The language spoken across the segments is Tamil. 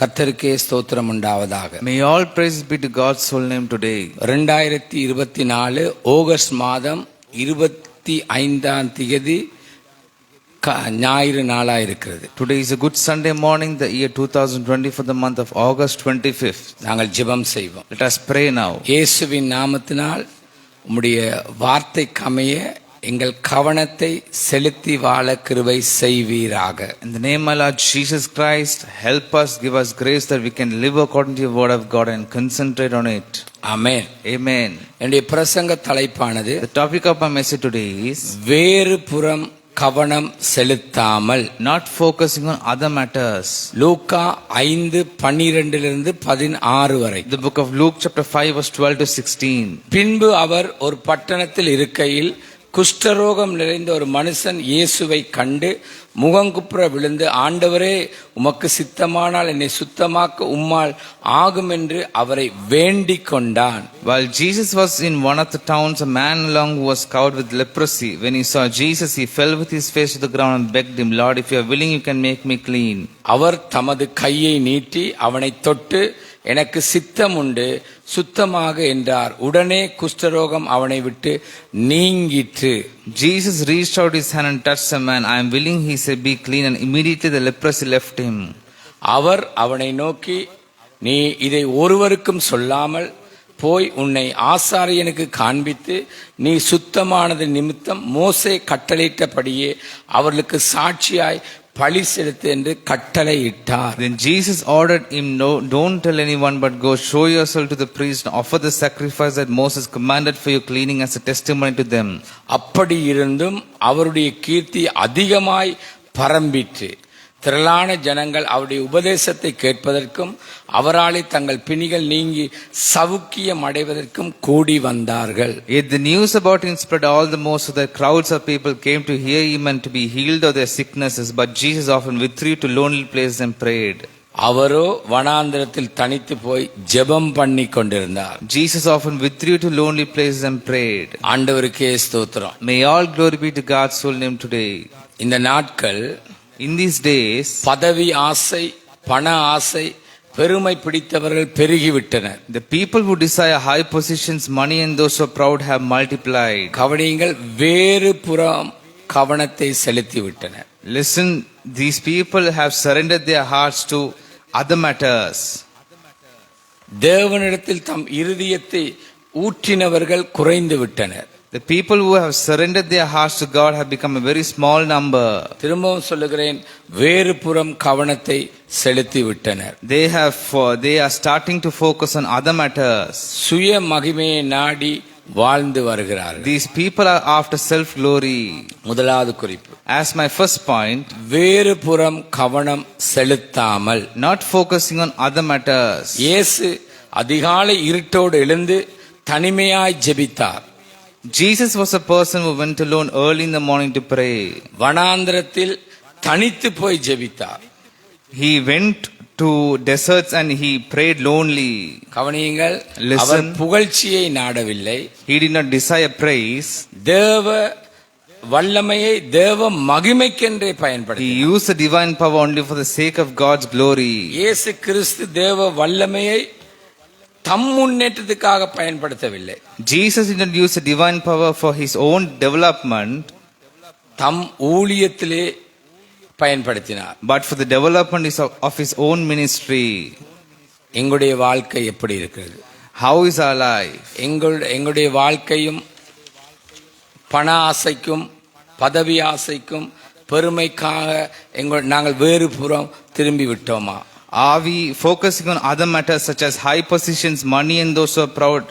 கர்த்தருக்கே ஸ்தோத்திரம் உண்டாவதாக. May all praise be to God's holy name today. 2024 August மாதம் 25ஆம் தேதி ஞாயிறு நாளா இருக்கிறது. Today is a good Sunday morning, the year 2020, for the month of August 25th. நாங்கள் ஜெபம் செய்வோம். Let us pray now. இயேசுவின் நாமத்தினால் உம்முடைய வார்த்தைக்கு அமைய எங்கள் கவனத்தை செலுத்தி வாழ கிருபை செய்வீராக. In the name of Lord Jesus Christ, help us, give us grace that we can live according to your word of God and concentrate on it. Amen. Amen. என்னுடைய பிரசங்க தலைப்பானது, The topic of my message today is வேறு புறம் கவனம் செலுத்தாமல், not focusing on other matters. லூக்கா 5:12 16 வரை. The book of Luke chapter 5 verse 12 to 16. பின்பு அவர் ஒரு பட்டணத்தில் இருக்கையில் குஷ்டரோகம் நிறைந்த ஒரு மனுஷன் இயேசுவை கண்டு முகங்குப்புற விழுந்து, ஆண்டவரே, உமக்கு சித்தமானால் என்னை சுத்தமாக்க உம்மால் ஆகும் என்று அவரை வேண்டிக் கொண்டான். While Jesus was in one of the towns, a man along who was covered with leprosy, when he saw Jesus, he fell with his face to the ground and begged him, Lord, if you are willing, you can make me clean. அவர் தமது கையை நீட்டி அவனை தொட்டு, எனக்கு சித்தம் உண்டு, சுத்தமாக என்றார். உடனே குஷ்டரோகம் அவனை விட்டு நீங்கிற்று. Jesus reached out his hand and touched the man. I am willing, he said, be clean, and immediately the leprosy left him. அவர் அவனை நோக்கி, நீ இதை ஒருவருக்கும் சொல்லாமல் போய் உன்னை ஆசாரியனுக்கு காண்பித்து, நீ சுத்தமானது நிமித்தம் மோசே கட்டளையிட்டபடியே அவர்களுக்கு சாட்சியாய் பழி செலுத்து என்று கட்டளை இட்டார். Then Jesus ordered him, no, don't tell anyone, but go show yourself to the priest and offer the sacrifice that Moses commanded for your cleaning as a testimony to them. அப்படி இருந்தும் அவருடைய கீர்த்தி அதிகமாய் பரம்பிற்று. திரளான ஜனங்கள் அவருடைய உபதேசத்தை கேட்பதற்கும் அவராலே தங்கள் பிணிகள் நீங்கி சவுக்கியம் அடைவதற்கும் கூடி வந்தார்கள். Yet the news about him spread all the more, so that crowds of people came to hear him and to be healed of their sicknesses. But Jesus often withdrew to lonely places and prayed. அவரோ வனாந்திரத்தில் தனித்து போய் ஜெபம் பண்ணி கொண்டிருந்தார். Jesus often withdrew to lonely places and prayed. ஆண்டவருக்கே ஸ்தோத்திரம். May all glory be to God's holy name today. இந்த நாட்கள், In these days, பதவி ஆசை, பண ஆசை, பெருமை பிடித்தவர்கள் பெருகிவிட்டனர். the people who desire high positions, money, and those who are proud have multiplied. கவனியுங்கள், வேறு புறம் கவனத்தை செலுத்தி விட்டனர். Listen, these people have surrendered their hearts to other matters. தேவனிடத்தில் தம் இருதயத்தை ஊற்றினவர்கள் குறைந்து விட்டனர். The people who have surrendered their hearts to God have become a very small number. திரும்பவும் சொல்லுகிறேன், வேறு புறம் கவனத்தை செலுத்தி விட்டனர். They are starting to focus on other matters. சுய மகிமையை நாடி வாழ்ந்து வருகிறார்கள். These people are after self glory. முதலாவது குறிப்பு, As my first point, வேறு புறம் கவனம் செலுத்தாமல், not focusing on other matters. இயேசு அதிகாலை இருட்டோடு எழுந்து தனிமையாய் ஜெபித்தார். Jesus was a person who went alone early in the morning to pray. வனாந்திரத்தில் தனித்து போய் ஜெபித்தார். He went to deserts and he prayed lonely. கவனியுங்கள், Listen. Our புகழ்ச்சியை நாடவில்லை. He did not desire praise. தேவ வல்லமையை தேவ மகிமைக்கென்றே பயன்படுத்தி, He used the divine power only for the sake of God's glory. இயேசு கிறிஸ்து தேவ வல்லமையை தம் முன்னேற்றத்துக்காக பயன்படுத்தவில்லை. Jesus did not use the divine power for his own development, தம் ஊழியத்திலே பயன்படுத்தினார். but for the development of his own ministry. எங்களுடைய வாழ்க்கை எப்படி இருக்கிறது? How is our life? எங்களுடைய வாழ்க்கையும் பண ஆசைக்கும் பதவி ஆசைக்கும் பெருமைக்காக நாங்கள் வேறு புறம் திரும்பி விட்டோமா? Are we focusing on other matters such as high positions, money, and those who are proud?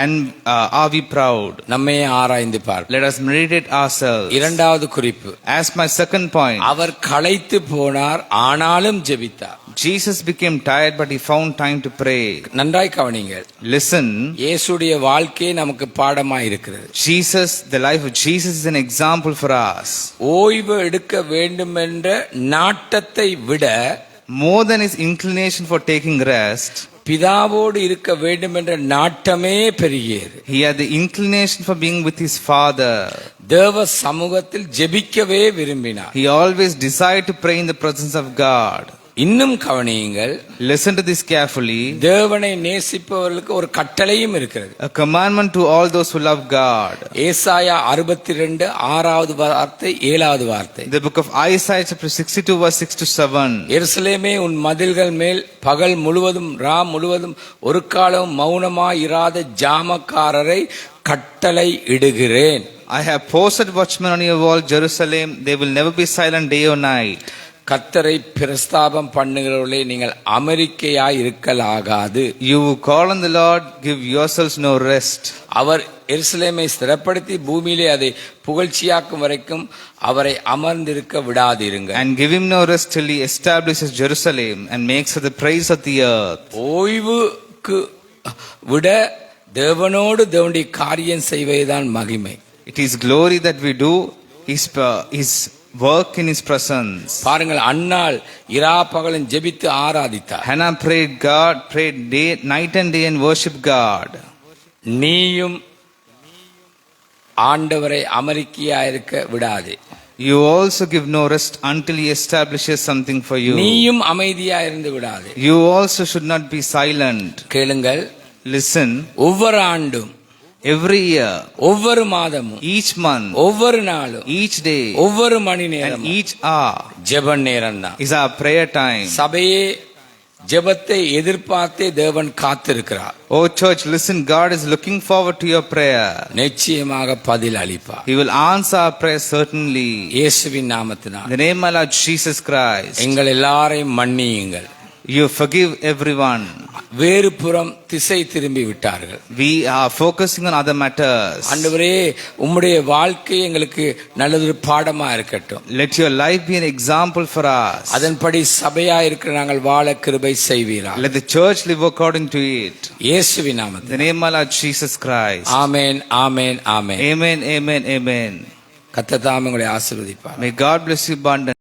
And are we proud? நம்மையே ஆராய்ந்து பார்ப்போம். Let us meditate ourselves. இரண்டாவது குறிப்பு, As my second point, அவர் களைத்து போனார், ஆனாலும் ஜெபித்தார். Jesus became tired, but he found time to pray. நன்றாய் கவனிங்கள். Listen, இயேசுடைய வாழ்க்கை நமக்கு பாடமாய் இருக்கிறது. the life of Jesus is an example for us. ஓய்வு எடுக்க வேண்டும் என்ற நாட்டத்தை விட, More than his inclination for taking rest, பிதாவோடு இருக்க வேண்டும் என்ற நாட்டமே பெருகியது. he had the inclination for being with his father. தேவ சமூகத்தில் ஜெபிக்கவே விரும்பினார். He always desired to pray in the presence of God. இன்னும் கவனியுங்கள், Listen to this carefully. தேவனை நேசிப்பவர்களுக்கு ஒரு கட்டளையும் இருக்கிறது. A commandment to all those who love God. ஏசாயா 62 6வது வார்த்தை 7வது வார்த்தை. The book of Isaiah chapter 62 verse 6 to 7. எருசலேமே, உன் மதில்கள் மேல் பகல் முழுவதும் முழுவதும் ஒரு காலம் மௌனமாயிராத ஜாமக்காரரை கட்டளை இடுகிறேன். I have posted watchmen on your wall, Jerusalem. They will never be silent day or night. கர்த்தரை பிரஸ்தாபம் பண்ணுகிறவர்களே, நீங்கள் அமெரிக்கையாய் இருக்கலாகாது. You who call on the Lord, give yourselves no rest. அவர் எருசலேமை ஸ்திரப்படுத்தி பூமியிலே அதை புகழ்ச்சியாக்கும் வரைக்கும் அவரை அமர்ந்திருக்க விடாதிருங்க. And give him no rest till he establishes Jerusalem and makes her the praise of the earth. ஓய்வுக்கு விட தேவனோடு தேவனுடைய காரியம் செய்வதுதான் மகிமை. It is glory that we do his work in his presence. பாருங்கள், அன்னாள் இரா பகலும் ஜெபித்து ஆராதித்தார். Hannah prayed day, night and day and worshiped God. நீயும் ஆண்டவரை அமெரிக்கையாயிருக்க விடாதே. You also give no rest until he establishes something for you. நீயும் அமைதியாயிருந்து விடாதே. You also should not be silent. கேளுங்கள், Listen. ஒவ்வொரு ஆண்டும், Every year, ஒவ்வொரு மாதமும், each month, ஒவ்வொரு நாளும், each day, ஒவ்வொரு மணி and நேரம் each hour ஜெப நேரம் தான். is our prayer time. சபையே, ஜெபத்தை எதிர்பார்த்தே தேவன் காத்திருக்கிறார். Oh church, listen, God is looking forward to your prayer. நிச்சயமாக பதில் அளிப்பார். He will answer our prayer certainly. இயேசுவின் In நாமத்தினால் the name of Lord Jesus Christ, எங்கள் எல்லாரையும் மன்னியுங்கள். you forgive everyone. வேறு புறம் திசை திரும்பி விட்டார்கள். We are focusing on other matters. ஆண்டவரே, உம்முடைய வாழ்க்கை எங்களுக்கு நல்லதொரு பாடமா இருக்கட்டும். Let your life be an example for us. அதன்படி சபையா இருக்கிற நாங்கள் வாழ கிருபை செய்வீரா. Let the church live according to it. இயேசுவின் In நாமத்தில் the name of Lord Jesus Christ. Amen, amen, amen. Amen, amen, amen. கர்த்தர் தாமே உங்களை ஆசீர்வதிப்பார். May God bless you abundantly.